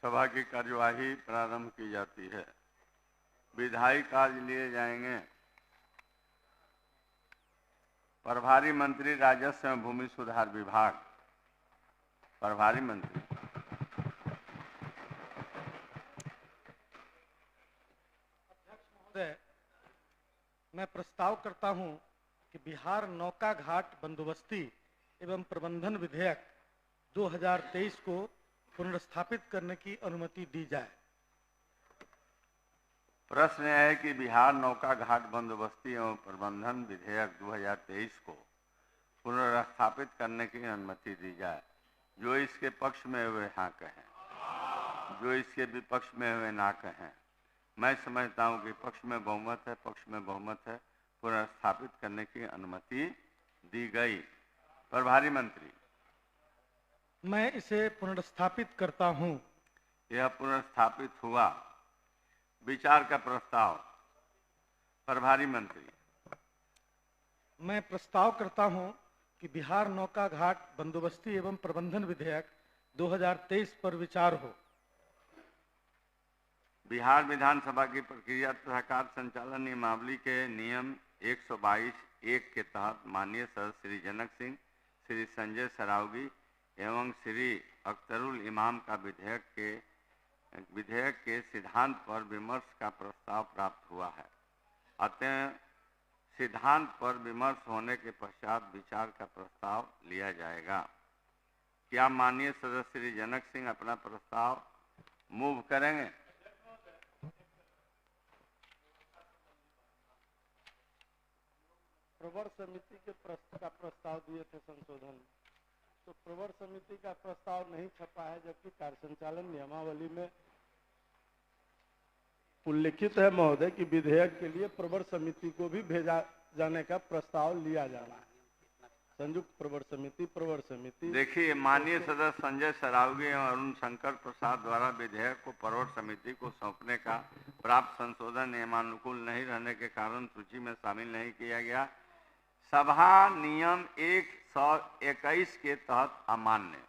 सभा की कार्यवाही प्रारंभ की जाती है। विधायी कार्य लिए जाएंगे। प्रभारी मंत्री राजस्व एवं भूमि सुधार विभाग। प्रभारी मंत्री। अध्यक्ष महोदय, मैं प्रस्ताव करता हूं कि बिहार नौका घाट बंदोबस्ती एवं प्रबंधन विधेयक 2023 को पुनर्स्थापित करने की अनुमति दी जाए। प्रश्न है कि बिहार नौका घाट बंदोबस्ती एवं प्रबंधन विधेयक 2023 को पुनर्स्थापित करने की अनुमति दी जाए। जो इसके पक्ष में हुए हाँ कहें, जो इसके विपक्ष में हुए ना कहें। मैं समझता हूं कि पक्ष में बहुमत है, पक्ष में बहुमत है, पुनर्स्थापित करने की अनुमति दी गई। प्रभारी मंत्री। मैं इसे पुनर्स्थापित करता हूं। यह पुनर्स्थापित हुआ। विचार का प्रस्ताव। प्रभारी मंत्री। मैं प्रस्ताव करता हूं कि बिहार नौका घाट बंदोबस्ती एवं प्रबंधन विधेयक 2023 पर विचार हो। बिहार विधानसभा की प्रक्रिया तथा कार्य संचालन नियमावली के नियम 122(1) के तहत माननीय सदस्य श्री जनक सिंह, श्री संजय सरावगी एवं श्री अख्तरुल इमाम का विधेयक के सिद्धांत पर विमर्श का प्रस्ताव प्राप्त हुआ है। अतः सिद्धांत पर विमर्श होने के पश्चात विचार का प्रस्ताव लिया जाएगा। क्या माननीय सदस्य श्री जनक सिंह अपना प्रस्ताव मूव करेंगे? प्रवर समिति के का प्रस्ताव दिए थे संशोधन, तो प्रवर समिति का प्रस्ताव नहीं छपा है, जबकि कार्य संचालन नियमावली में उल्लिखित है महोदय कि विधेयक के लिए प्रवर समिति को भी भेजा जाने का प्रस्ताव लिया जाना है। संयुक्त प्रवर समिति। देखिए, माननीय सदस्य संजय सरावगी एवं अरुण शंकर प्रसाद द्वारा विधेयक को प्रवर समिति को सौंपने का प्राप्त संशोधन नियमानुकूल नहीं रहने के कारण सूची में शामिल नहीं किया गया। सभा नियम 121 के तहत अमान्य।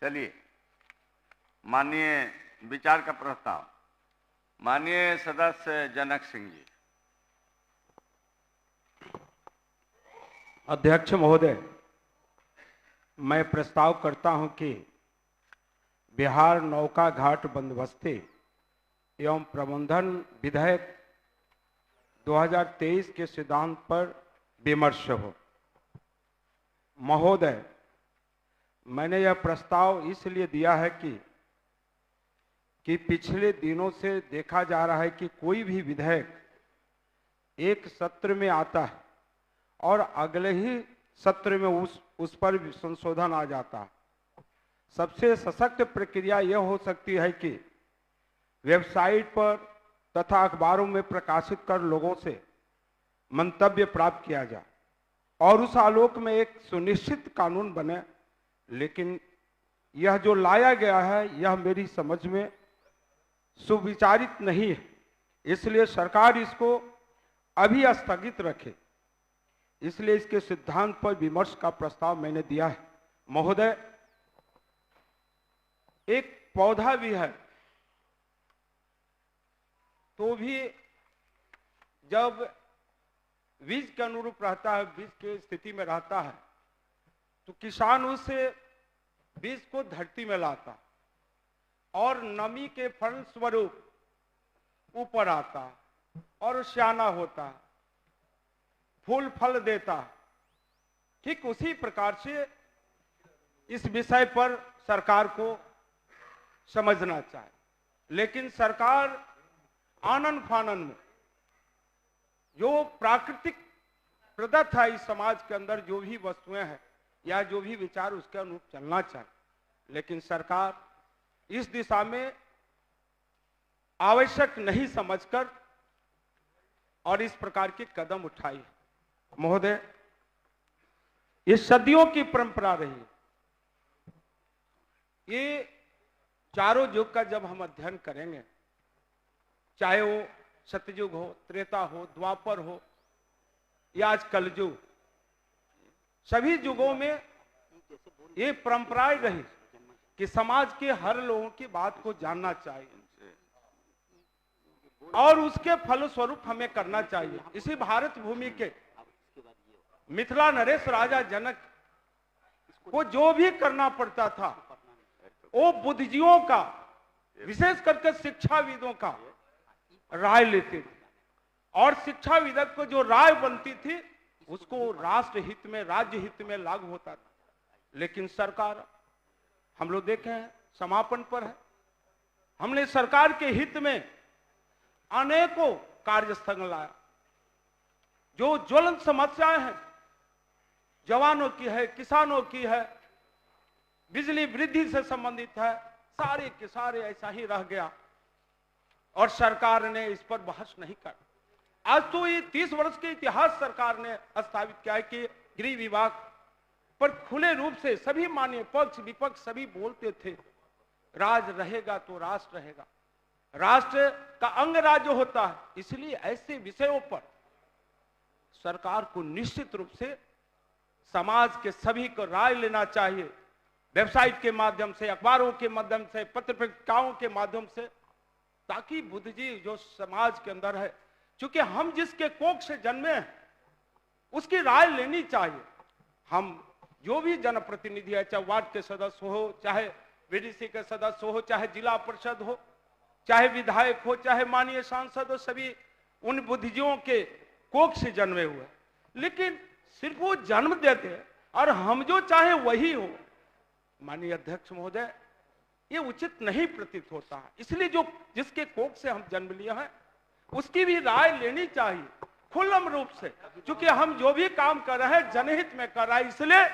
चलिए, माननीय विचार का प्रस्ताव। माननीय सदस्य जनक सिंह जी। अध्यक्ष महोदय, मैं प्रस्ताव करता हूं कि बिहार नौका घाट बंदोबस्ती एवं प्रबंधन विधेयक 2023 के सिद्धांत पर विमर्श हो। महोदय, मैंने यह प्रस्ताव इसलिए दिया है कि पिछले दिनों से देखा जा रहा है कि कोई भी विधेयक एक सत्र में आता है और अगले ही सत्र में उस पर संशोधन आ जाता है। सबसे सशक्त प्रक्रिया यह हो सकती है कि वेबसाइट पर तथा अखबारों में प्रकाशित कर लोगों से मंतव्य प्राप्त किया जाए और उस आलोक में एक सुनिश्चित कानून बने। लेकिन यह जो लाया गया है यह मेरी समझ में सुविचारित नहीं है, इसलिए सरकार इसको अभी स्थगित रखे। इसलिए इसके सिद्धांत पर विमर्श का प्रस्ताव मैंने दिया है। महोदय, एक पौधा भी है तो भी जब बीज के अनुरूप रहता है, बीज की स्थिति में रहता है, तो किसान उस बीज को धरती में लाता और नमी के फलस्वरूप ऊपर आता और श्याना होता, फूल फल देता। ठीक उसी प्रकार से इस विषय पर सरकार को समझना चाहिए। लेकिन सरकार आनन फानन में जो प्राकृतिक प्रदत्त है इस समाज के अंदर, जो भी वस्तुएं हैं या जो भी विचार, उसके अनुरूप चलना चाहिए। लेकिन सरकार इस दिशा में आवश्यक नहीं समझकर और इस प्रकार के कदम उठाई। महोदय, ये सदियों की परंपरा रही। ये चारों युग का जब हम अध्ययन करेंगे, चाहे वो सतयुग हो, त्रेता हो, द्वापर हो या आज कलयुग, सभी युगों में ये परंपराएं रही कि समाज के हर लोगों की बात को जानना चाहिए और उसके फलस्वरूप हमें करना चाहिए। इसी भारत भूमि के मिथिला नरेश राजा जनक को जो भी करना पड़ता था वो बुद्धिजीवियों का, विशेष करके शिक्षाविदों का राय लेते थे और शिक्षाविदक को जो राय बनती थी उसको राष्ट्र हित में, राज्य हित में लागू होता था। लेकिन सरकार, हम लोग देखे हैं, समापन पर है। हमने सरकार के हित में अनेकों कार्य स्थगन लाया। जो ज्वलंत समस्याएं हैं, जवानों की है, किसानों की है, बिजली वृद्धि से संबंधित है, सारे के सारे ऐसा ही रह गया और सरकार ने इस पर बहस नहीं कर। आज तो ये 30 वर्ष के इतिहास सरकार ने स्थापित किया है कि गृह विभाग पर खुले रूप से सभी माननीय पक्ष विपक्ष सभी बोलते थे, राज रहेगा तो राष्ट्र रहेगा, राष्ट्र का अंग राज्य होता है। इसलिए ऐसे विषयों पर सरकार को निश्चित रूप से समाज के सभी को राय लेना चाहिए, वेबसाइट के माध्यम से, अखबारों के माध्यम से, पत्र पत्रिकाओं के माध्यम से, ताकि बुद्धिजीवी जो समाज के अंदर है, क्योंकि हम जिसके कोख से जन्मे हैं उसकी राय लेनी चाहिए। हम जो भी जनप्रतिनिधि है, चाहे वार्ड के सदस्य हो, चाहे बीडीसी के सदस्य हो, चाहे जिला परिषद हो, चाहे विधायक हो, चाहे माननीय सांसद हो, सभी उन बुद्धिजीवियों के कोख से जन्मे हुए। लेकिन सिर्फ वो जन्म देते हैं और हम जो चाहे वही हो, माननीय अध्यक्ष महोदय, ये उचित नहीं प्रतीत होता है। इसलिए जो जिसके कोख से हम जन्म लिए हैं उसकी भी राय लेनी चाहिए खुल्लम रूप से, क्योंकि हम जो भी काम कर रहे हैं जनहित में कर रहे हैं। इसलिए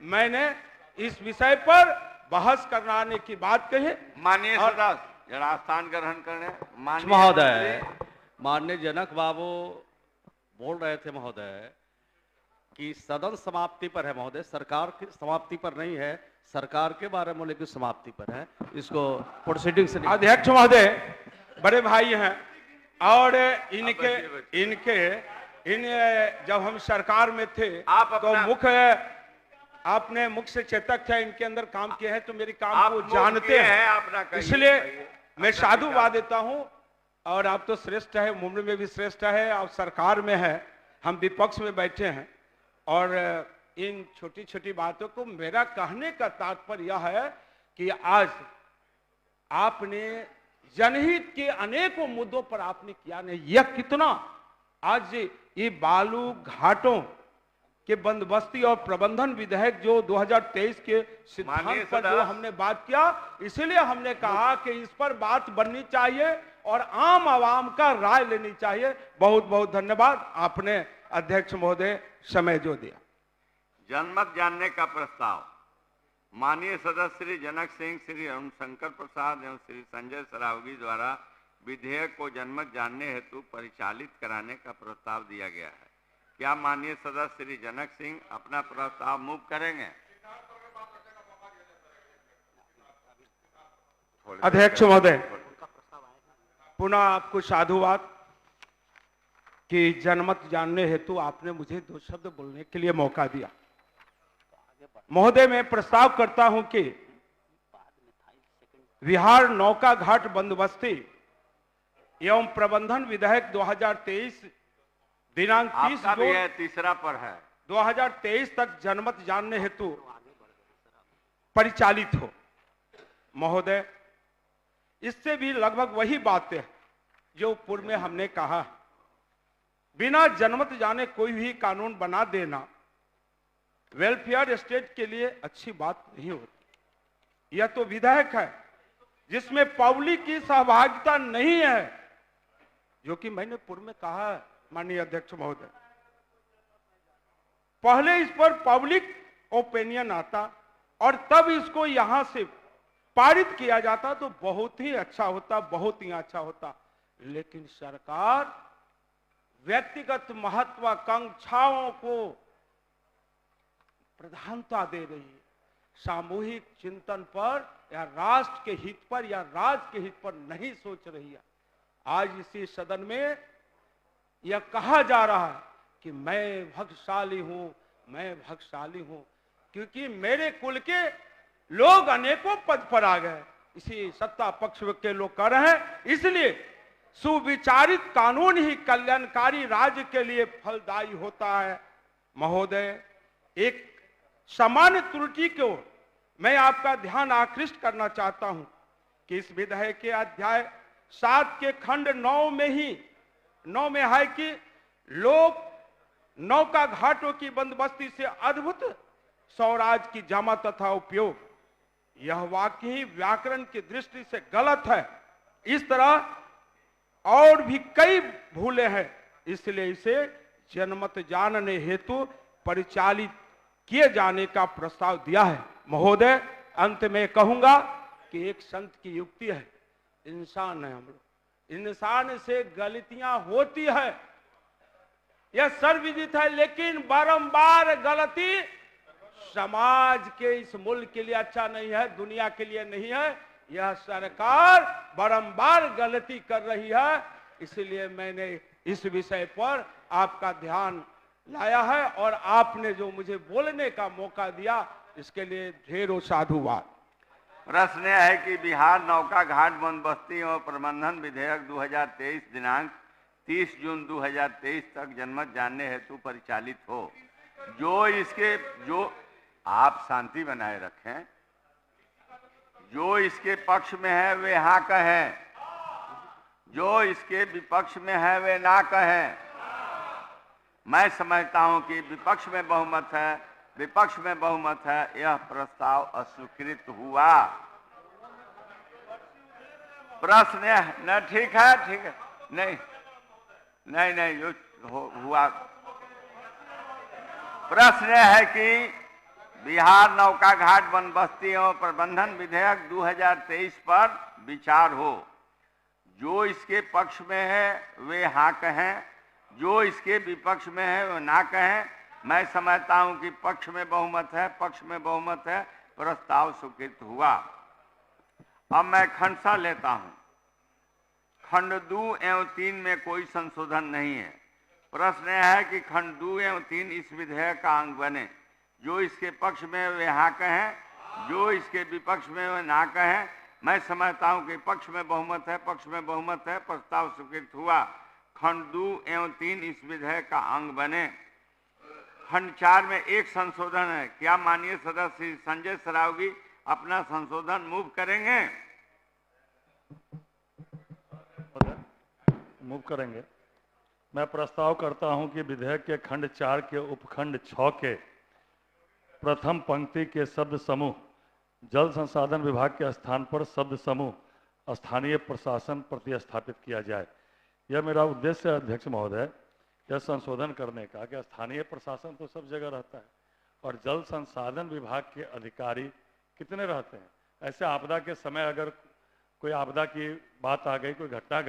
मैंने इस विषय पर बहस कराने की बात कही। माननीय सदस्य जरा स्थान ग्रहण करने। महोदय, माननीय जनक बाबू बोल रहे थे महोदय कि सदन समाप्ति पर है महोदय, सरकार की समाप्ति पर नहीं है, सरकार के बारे में की समाप्ति पर है। इसको प्रोसीडिंग से अध्यक्ष महोदय बड़े भाई हैं और इन जब हम सरकार में थे तो आपने मुख्य सचेतक थे, इनके अंदर काम किए हैं तो मेरी काम को जानते हैं, इसलिए मैं साधुवाद देता हूं। और आप तो श्रेष्ठ है, मुंबई में भी श्रेष्ठ है, आप सरकार में है, हम विपक्ष में बैठे हैं और इन छोटी छोटी बातों को, मेरा कहने का तात्पर्य यह है कि आज आपने जनहित के अनेकों मुद्दों पर आपने किया नहीं। यह कितना आज ये बालू घाटों के बंदोबस्ती और प्रबंधन विधेयक जो 2023 के सिद्धांत पर जो हमने बात किया, इसलिए हमने कहा कि इस पर बात बननी चाहिए और आम आवाम का राय लेनी चाहिए। बहुत बहुत धन्यवाद, आपने अध्यक्ष महोदय समय जो दिया। जनमत जानने का प्रस्ताव माननीय सदस्य श्री जनक सिंह, श्री अरुण शंकर प्रसाद एवं श्री संजय सरावगी द्वारा विधेयक को जनमत जानने हेतु परिचालित कराने का प्रस्ताव दिया गया है। क्या माननीय सदस्य श्री जनक सिंह अपना प्रस्ताव मूव करेंगे? अध्यक्ष महोदय, पुनः आपको साधुवाद कि जनमत जानने हेतु आपने मुझे 2 शब्द बोलने के लिए मौका दिया। महोदय, मैं प्रस्ताव करता हूं कि बिहार नौका घाट बंदोबस्ती एवं प्रबंधन विधेयक 2023 दिनांक 30 जून तीसरा पर है 2023 तक जनमत जानने हेतु परिचालित हो। महोदय, इससे भी लगभग वही बातें जो पूर्व में हमने कहा, बिना जनमत जाने कोई भी कानून बना देना वेलफेयर स्टेट के लिए अच्छी बात नहीं होती। यह तो विधेयक है जिसमें पब्लिक की सहभागिता नहीं है, जो कि मैंने पूर्व में कहा है माननीय अध्यक्ष महोदय। पहले इस पर पब्लिक ओपिनियन आता और तब इसको यहां से पारित किया जाता तो बहुत ही अच्छा होता, बहुत ही अच्छा होता। लेकिन सरकार व्यक्तिगत महत्वाकांक्षाओं को प्रधानता दे रही है, सामूहिक चिंतन पर या राष्ट्र के हित पर या राज्य के हित पर नहीं सोच रही है। आज इसी सदन में यह कहा जा रहा है कि मैं भाग्यशाली हूं, मैं भाग्यशाली हूं, क्योंकि मेरे कुल के लोग अनेकों पद पर आ गए, इसी सत्ता पक्ष के लोग कर रहे हैं। इसलिए सुविचारित कानून ही कल्याणकारी राज्य के लिए फलदायी होता है। महोदय, एक सामान्य त्रुटि को मैं आपका ध्यान आकृष्ट करना चाहता हूं कि इस विधेयक के अध्याय 7 के खंड 9 में है कि लोग नौका घाटों की बंदोबस्ती से अद्भुत स्वराज की जमा तथा उपयोग, यह वाक्य ही व्याकरण की दृष्टि से गलत है। इस तरह और भी कई भूले हैं, इसलिए इसे जनमत जानने हेतु परिचालित किए जाने का प्रस्ताव दिया है। महोदय, अंत में कहूंगा कि एक संत की युक्ति है, इंसान है हम लोग, इंसान से गलतियां होती है, यह सर्वविदित है, लेकिन बारंबार गलती समाज के इस मुल्क के लिए अच्छा नहीं है, दुनिया के लिए नहीं है। यह सरकार बारंबार गलती कर रही है, इसलिए मैंने इस विषय पर आपका ध्यान लाया है और आपने जो मुझे बोलने का मौका दिया, इसके लिए ढेरों साधुवाद। प्रश्न यह है कि बिहार नौका घाट बंदोबस्ती एवं प्रबंधन विधेयक 2023 दिनांक 30 जून 2023 तक जनमत जानने हेतु परिचालित हो। जो आप शांति बनाए रखें, जो इसके पक्ष में है वे हाँ कहें, जो इसके विपक्ष में है वे ना कहें। मैं समझता हूं कि विपक्ष में बहुमत है, यह प्रस्ताव अस्वीकृत हुआ। प्रश्न न ठीक है, नहीं जो हुआ। प्रश्न है कि बिहार नौका घाट बंदोबस्ती एवं प्रबंधन विधेयक 2023 पर विचार हो। जो इसके पक्ष में है वे हाँ कहें, जो इसके विपक्ष में है वो ना कहें। मैं समझता हूं कि पक्ष में बहुमत है, प्रस्ताव स्वीकृत हुआ। अब मैं खंड सा लेता हूं। खंड 2 एवं 3 में कोई संशोधन नहीं है। प्रश्न यह है कि खंड 2 एवं 3 इस विधेयक का अंग बने। जो इसके पक्ष में वे हाँ कहें, जो इसके विपक्ष में वे ना कहें। मैं समझता हूं कि पक्ष में बहुमत है, प्रस्ताव स्वीकृत हुआ। खंड 2 एवं 3 इस विधेयक का अंग बने। खंड 4 में एक संशोधन है। क्या माननीय सदस्य संजय सरावगी अपना संशोधन मूव करेंगे? मूव करेंगे। मैं प्रस्ताव करता हूं कि विधेयक के खंड 4 के उपखंड 6 के प्रथम पंक्ति के शब्द समूह जल संसाधन विभाग के स्थान पर शब्द समूह स्थानीय प्रशासन प्रतिस्थापित किया जाए। यह मेरा उद्देश्य है अध्यक्ष महोदय, यह संशोधन करने का कि स्थानीय प्रशासन तो सब जगह रहता है और जल संसाधन विभाग के अधिकारी कितने रहते हैं। ऐसे आपदा के समय अगर कोई आपदा की बात आ गई, कोई घटना